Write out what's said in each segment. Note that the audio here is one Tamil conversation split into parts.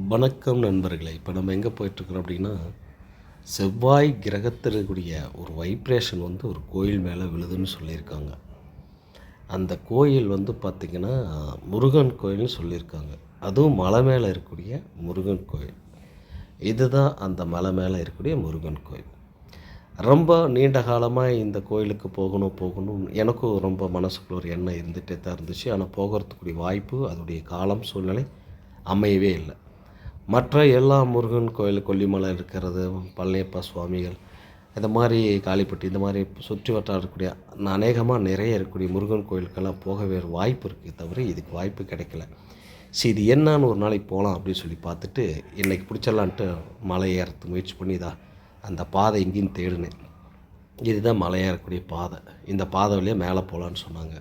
வணக்கம் நண்பர்களே. இப்போ நம்ம எங்கே போயிட்டுருக்குறோம் அப்படின்னா, செவ்வாய் கிரகத்தில் இருக்கக்கூடிய ஒரு வைப்ரேஷன் வந்து ஒரு கோயில் மேலே விழுதுன்னு சொல்லியிருக்காங்க. அந்த கோயில் வந்து பார்த்திங்கன்னா, முருகன் கோயில்னு சொல்லியிருக்காங்க. அதுவும் மலை மேலே இருக்கக்கூடிய முருகன் கோயில். இதுதான் அந்த மலை மேலே இருக்கக்கூடிய முருகன் கோயில். ரொம்ப நீண்ட காலமாக இந்த கோயிலுக்கு போகணும் எனக்கும் ரொம்ப மனசுக்குள்ள ஒரு எண்ணம் இருந்துகிட்டே தான் இருந்துச்சு. ஆனால் போகிறதுக்குரிய வாய்ப்பு, அதோடைய காலம், சூழ்நிலை அமையவே இல்லை. மற்ற எல்லா முருகன் கோயில், கொல்லிமலை இருக்கிறது, பழனியப்பா சுவாமிகள், இந்த மாதிரி காளிப்பட்டி, இந்த மாதிரி சுற்றி வட்டாரம் இருக்கக்கூடிய அநேகமாக நிறைய இருக்கக்கூடிய முருகன் கோயிலுக்கெல்லாம் போக வேறு வாய்ப்பு இருக்குது தவிர இதுக்கு வாய்ப்பு கிடைக்கல. சரி, இது என்னான்னு ஒரு நாளைக்கு போகலாம் அப்படின்னு சொல்லி பார்த்துட்டு இன்றைக்கி பிடிச்சிடலான்ட்டு மலை ஏறத்துக்கு முயற்சி பண்ணி தான் அந்த பாதை எங்கேயும் தேடினேன். இதுதான் மலை ஏறக்கூடிய பாதை. இந்த பாதை வழியாக மேலே போகலான்னு சொன்னாங்க.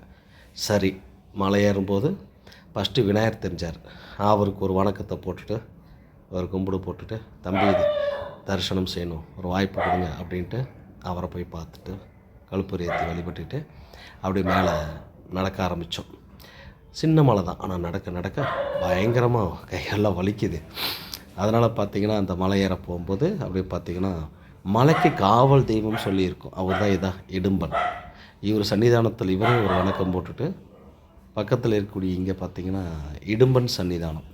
சரி, மலை ஏறும்போது ஃபஸ்ட்டு விநாயகர் தெரிஞ்சார். அவருக்கு ஒரு வணக்கத்தை போட்டுட்டு, ஒரு கும்பிடு போட்டுட்டு, தம்பி இது தரிசனம் செய்யணும், ஒரு வாய்ப்பு கொடுங்க அப்படின்ட்டு அவரை போய் பார்த்துட்டு கழுப்பூர் ஏற்றி வழிபட்டுட்டு அப்படி மேலே நடக்க ஆரம்பித்தோம். சின்ன மலை தான், ஆனால் நடக்க நடக்க பயங்கரமாக கையெல்லாம் வலிக்குது. அதனால் பார்த்திங்கன்னா அந்த மலை ஏற போகும்போது அப்படி பார்த்திங்கன்னா மலைக்கு காவல் தெய்வம் சொல்லியிருக்கும். அவர் தான் இதான் இடும்பன். இவர் சன்னிதானத்தில் இவரும் ஒரு வணக்கம் போட்டுட்டு பக்கத்தில் இருக்கக்கூடிய இங்கே பார்த்திங்கன்னா இடும்பன் சன்னிதானம்.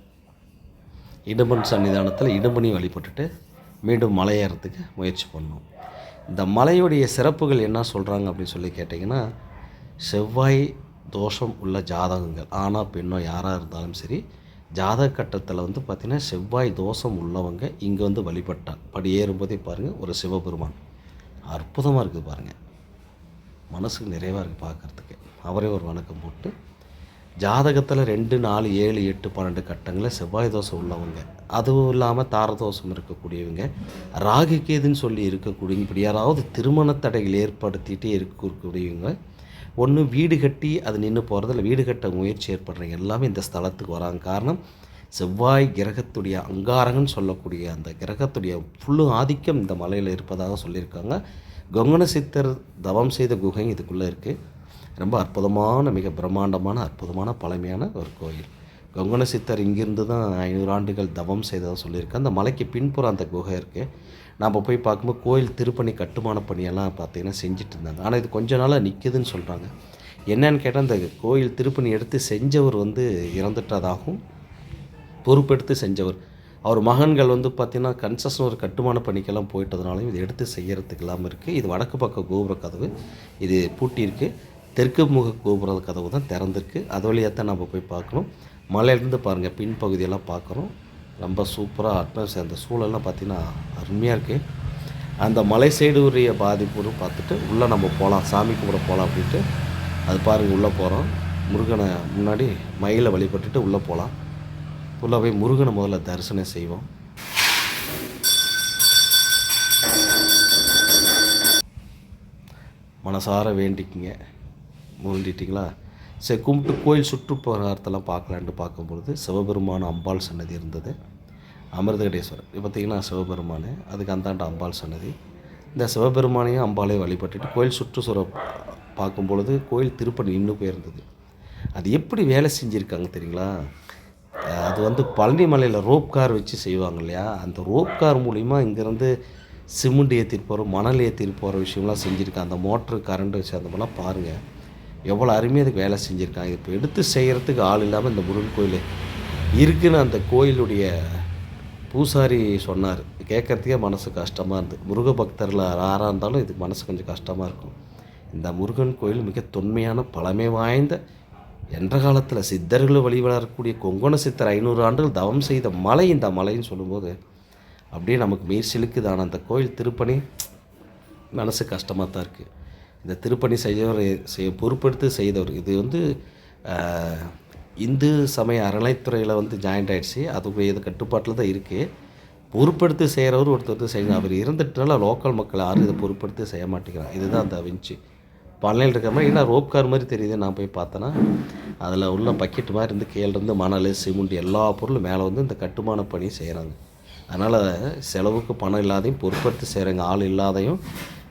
இடும்பன் சன்னிதானத்தில் இடும்பனையும் வழிபட்டுட்டு மீண்டும் மலை ஏறத்துக்கு முயற்சி பண்ணோம். இந்த மலையுடைய சிறப்புகள் என்ன சொல்கிறாங்க அப்படின்னு சொல்லி கேட்டிங்கன்னா, செவ்வாய் தோஷம் உள்ள ஜாதகங்கள், ஆணோ பெண்ணோ யாராக இருந்தாலும் சரி, ஜாதக கட்டத்தில் வந்து பார்த்திங்கன்னா செவ்வாய் தோஷம் உள்ளவங்க இங்கே வந்து வழிபட்டால் படி ஏறும்போதே பாருங்கள் ஒரு சிவபெருமான் அற்புதமாக இருக்குது பாருங்கள். மனசுக்கு நிறைவாக இருக்குது பார்க்குறதுக்கு. அவரே ஒரு வணக்கம் போட்டு ஜாதகத்தில் 2, 4, 7, 8, 12 கட்டங்களில் செவ்வாய் தோஷம் உள்ளவங்க, அதுவும் இல்லாமல் தாரதோஷம் இருக்கக்கூடியவங்க, ராகு கேதுன்னு சொல்லி இருக்கக்கூடியவங்க, இப்படி யாராவது திருமண தடைகள் ஏற்படுத்திகிட்டே இருக்கக்கூடியவங்க, ஒன்று வீடு கட்டி அது நின்று போகிறது, இல்லை வீடு கட்ட முயற்சி ஏற்படுறவங்க எல்லாமே இந்த ஸ்தலத்துக்கு வராங்க. காரணம், செவ்வாய் கிரகத்துடைய அங்காரகன்னு சொல்லக்கூடிய அந்த கிரகத்துடைய ஃபுல்லு ஆதிக்கம் இந்த மலையில் இருப்பதாக சொல்லியிருக்காங்க. கொங்கண சித்தர் தவம் செய்த குகை இதுக்குள்ளே இருக்குது. ரொம்ப அற்புதமான, மிக பிரம்மாண்டமான, அற்புதமான பழமையான ஒரு கோயில். கொங்கண சித்தர் இங்கிருந்து தான் 500 ஆண்டுகள் தவம் செய்ததாக சொல்லியிருக்கேன். அந்த மலைக்கு பின்புறம் அந்த குகை இருக்குது. நம்ம போய் பார்க்கும்போது கோயில் திருப்பணி, கட்டுமான பணியெல்லாம் பார்த்திங்கன்னா செஞ்சுட்டு இருந்தாங்க. ஆனால் இது கொஞ்ச நாளாக நிற்குதுன்னு சொல்கிறாங்க. என்னன்னு கேட்டால், அந்த கோயில் திருப்பணி எடுத்து செஞ்சவர் வந்து இறந்துட்டதாகவும், பொறுப்பெடுத்து செஞ்சவர் அவர் மகன்கள் வந்து பார்த்திங்கன்னா கன்ஸ்ட்ரக்ஷன் ஒரு கட்டுமான பணிக்கெல்லாம் போயிட்டதுனாலையும் இது எடுத்து செய்கிறதுக்கு இல்லாமல் இருக்குது. இது வடக்கு பக்க கோபுர கதவு, இது பூட்டியிருக்கு. தெற்கு முக கோபுர கதவு தான் திறந்திருக்கு. அது வழியாக தான் நம்ம போய் பார்க்கணும். மலையிலேருந்து பாருங்கள் பின்பகுதியெல்லாம் பார்க்குறோம். ரொம்ப சூப்பராக அட்மாஸ்பியர், அந்த சூழல்லாம் பார்த்திங்கன்னா அருமையாக இருக்குது. அந்த மலை சைடு உரிய பாதிப்பு பார்த்துட்டு உள்ளே நம்ம போகலாம், சாமி கும்பிட போகலாம் அப்படின்ட்டு அது பாருங்கள் உள்ளே போகிறோம். முருகனை முன்னாடி மயிலை வழிபட்டுட்டு உள்ளே போகலாம். உள்ளே போய் முருகனை முதல்ல தரிசனம் செய்வோம். மனசார வேண்டிக்குங்க. வேண்டிட்டிங்களா? சரி, கும்பிட்டு கோயில் சுற்றுப்புறத்தெல்லாம் பார்க்கலான்ட்டு பார்க்கும்பொழுது சிவபெருமான அம்பாள் சன்னதி இருந்தது. அமிர்தகடேஸ்வரர் இது பார்த்திங்கன்னா சிவபெருமான், அதுக்கு அந்தாண்ட அம்பாள் சன்னதி. இந்த சிவபெருமானையும் அம்பாளையும் வழிபட்டுட்டு கோயில் சுற்றுச்சுர பார்க்கும்பொழுது கோயில் திருப்பணி இன்னும் போயிருந்தது. அது எப்படி வேலை செஞ்சுருக்காங்க தெரியுங்களா? அது வந்து பழனி மலையில் ரோப் கார் வச்சு செய்வாங்க இல்லையா? அந்த ரோப் கார் மூலிமா இங்கேருந்து சிமெண்ட் ஏற்றிட்டு போகிற, மணல் ஏற்றிட்டு போகிற விஷயம்லாம் செஞ்சுருக்காங்க. அந்த மோட்ரு கரண்ட் வச்சு அந்த மாதிரிலாம் பாருங்கள் எவ்வளோ அருமையாக அதுக்கு வேலை செஞ்சுருக்காங்க. இப்போ எடுத்து செய்கிறதுக்கு ஆள் இல்லாமல் இந்த முருகன் கோயில் இருக்குன்னு அந்த கோயிலுடைய பூசாரி சொன்னார். கேட்குறதுக்கே மனசு கஷ்டமாக இருந்தது. முருக பக்தரில் யாராக இருந்தாலும் இதுக்கு மனசு கொஞ்சம் கஷ்டமாக இருக்கும். இந்த முருகன் கோயில் மிக தொன்மையான, பழமை வாய்ந்த, என்ற காலத்தில் சித்தர்கள் வழிபடக்கூடிய கொங்கண சித்தர் 500 ஆண்டுகள் தவம் செய்த மலை இந்த மலைன்னு சொல்லும்போது அப்படியே நமக்கு மெய் சிலுக்குதான. அந்த கோயில் திருப்பணி மனசு கஷ்டமாக தான் இருக்குது. இந்த திருப்பணி பொறுப்பெடுத்து செய்தவர். இது வந்து இந்து சமய அறநிலைத்துறையில் வந்து ஜாயிண்ட் ஆகிடுச்சு. அதுக்குரிய இது கட்டுப்பாட்டில் தான் இருக்குது. பொறுப்பெடுத்து செய்கிறவர் ஒருத்தர் செய்யணும். அவர் இருந்துட்டால லோக்கல் மக்கள் யாரும் இதை பொறுப்பெடுத்து செய்ய மாட்டேங்கிறாங்க. இதுதான் அந்த விஞ்சி பழனியில் இருக்கிற மாதிரி. ஏன்னா ரோப் கார் மாதிரி தெரியுது. நான் போய் பார்த்தேன்னா அதில் உள்ள பக்கெட் மாதிரி இருந்து கீழேருந்து மணல், சிமெண்ட் எல்லா பொருளும் மேலே வந்து இந்த கட்டுமான பணி செய்கிறாங்க. அதனால் செலவுக்கு பணம் இல்லாதையும் பொறுப்பெடுத்து செய்கிறாங்க, ஆள் இல்லாதையும்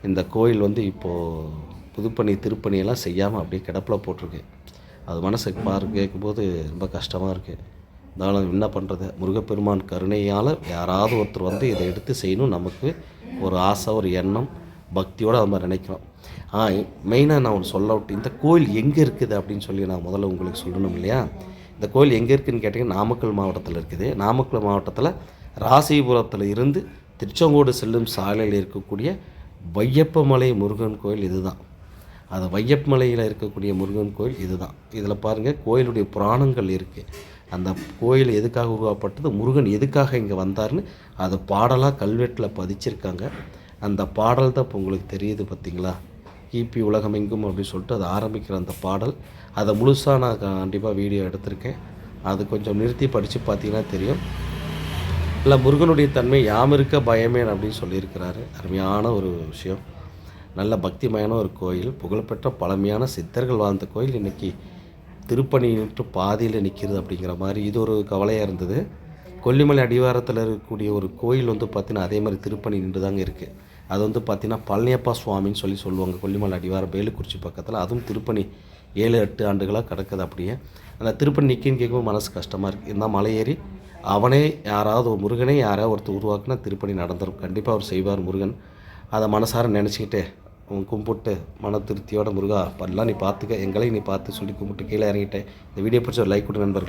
இந்த கோயில் வந்து இப்போது புதுப்பணி திருப்பணியெல்லாம் செய்யாமல் அப்படியே கிடப்பில் போட்டிருக்கு. அது மனசுக்கு கேட்கும்போது ரொம்ப கஷ்டமாக இருக்குது. இருந்தாலும் என்ன பண்ணுறது, முருகப்பெருமான் கருணையால் யாராவது ஒருத்தர் வந்து இதை எடுத்து செய்யணும், நமக்கு ஒரு ஆசை, ஒரு எண்ணம், பக்தியோடு அது மாதிரி நினைக்கிறோம். மெயினாக நான் ஒன்று சொல்ல விட்டு, இந்த கோயில் எங்கே இருக்குது அப்படின்னு சொல்லி நான் முதல்ல உங்களுக்கு சொல்லணும் இல்லையா? இந்த கோயில் எங்கே இருக்குதுன்னு கேட்டிங்கன்னா நாமக்கல் மாவட்டத்தில் இருக்குது. நாமக்கல் மாவட்டத்தில் ராசிபுரத்தில் இருந்து திருச்செங்கோடு செல்லும் சாலையில் இருக்கக்கூடிய வையப்பமலை முருகன் கோயில் இதுதான். அது வையப்பமலையில் இருக்கக்கூடிய முருகன் கோயில் இதுதான். இதில் பாருங்கள், கோயிலுடைய புராணங்கள் இருக்குது. அந்த கோயில் எதுக்காக உருவாக்கப்பட்டது, முருகன் எதுக்காக இங்கே வந்தார்னு அது பாடலாக கல்வெட்டில் பதிச்சிருக்காங்க. அந்த பாடல் தான் இப்போ உங்களுக்கு தெரியுது பார்த்தீங்களா? கிபி உலகமெங்கும் அப்படின்னு சொல்லிட்டு அது ஆரம்பிக்கிற அந்த பாடல், அதை முழுசாக நான் கண்டிப்பாக வீடியோ எடுத்திருக்கேன். அது கொஞ்சம் நிறுத்தி படித்து பார்த்தீங்கன்னா தெரியும். இல்லை, முருகனுடைய தன்மை யாம் இருக்க பயமேன் அப்படின்னு சொல்லியிருக்கிறாரு. அருமையான ஒரு விஷயம். நல்ல பக்திமயான ஒரு கோயில், புகழ்பெற்ற பழமையான சித்தர்கள் வாழ்ந்த கோயில் இன்றைக்கி திருப்பணிட்டு பாதியில் நிற்கிது அப்படிங்கிற மாதிரி இது ஒரு கவலையாக இருந்தது. கொல்லிமலை அடிவாரத்தில் இருக்கக்கூடிய ஒரு கோயில் வந்து பார்த்திங்கன்னா அதே மாதிரி திருப்பணி நின்று தாங்க இருக்குது. அது வந்து பார்த்திங்கன்னா பழனியப்பா சுவாமின்னு சொல்லுவாங்க. கொல்லிமலை அடிவாரம் வேலுக்குறிச்சி பக்கத்தில், அதுவும் திருப்பணி 7-8 ஆண்டுகளாக கிடக்குது. அப்படியே அந்த திருப்பணி நிற்கின்னு கேட்கும்போது மனசு கஷ்டமாக இருக்குது. இருந்தால் மலை ஏறி அவனே யாராவது ஒரு முருகனே யாராவது ஒருத்தர் உருவாக்குனா திருப்பணி நடந்துடும். கண்டிப்பாக அவர் செய்வார் முருகன். அதை மனசார நினச்சிக்கிட்டு கும்பிட்டு மன திருப்தியோட, முருகா எல்லாம் நீ பார்த்துக்க, எங்களையும் நீ பார்த்து சொல்லி கும்பிட்டு கீழே இறங்கிட்டேன். இந்த வீடியோ பிடிச்ச ஒரு லைக் கொடுங்க நண்பர்களே.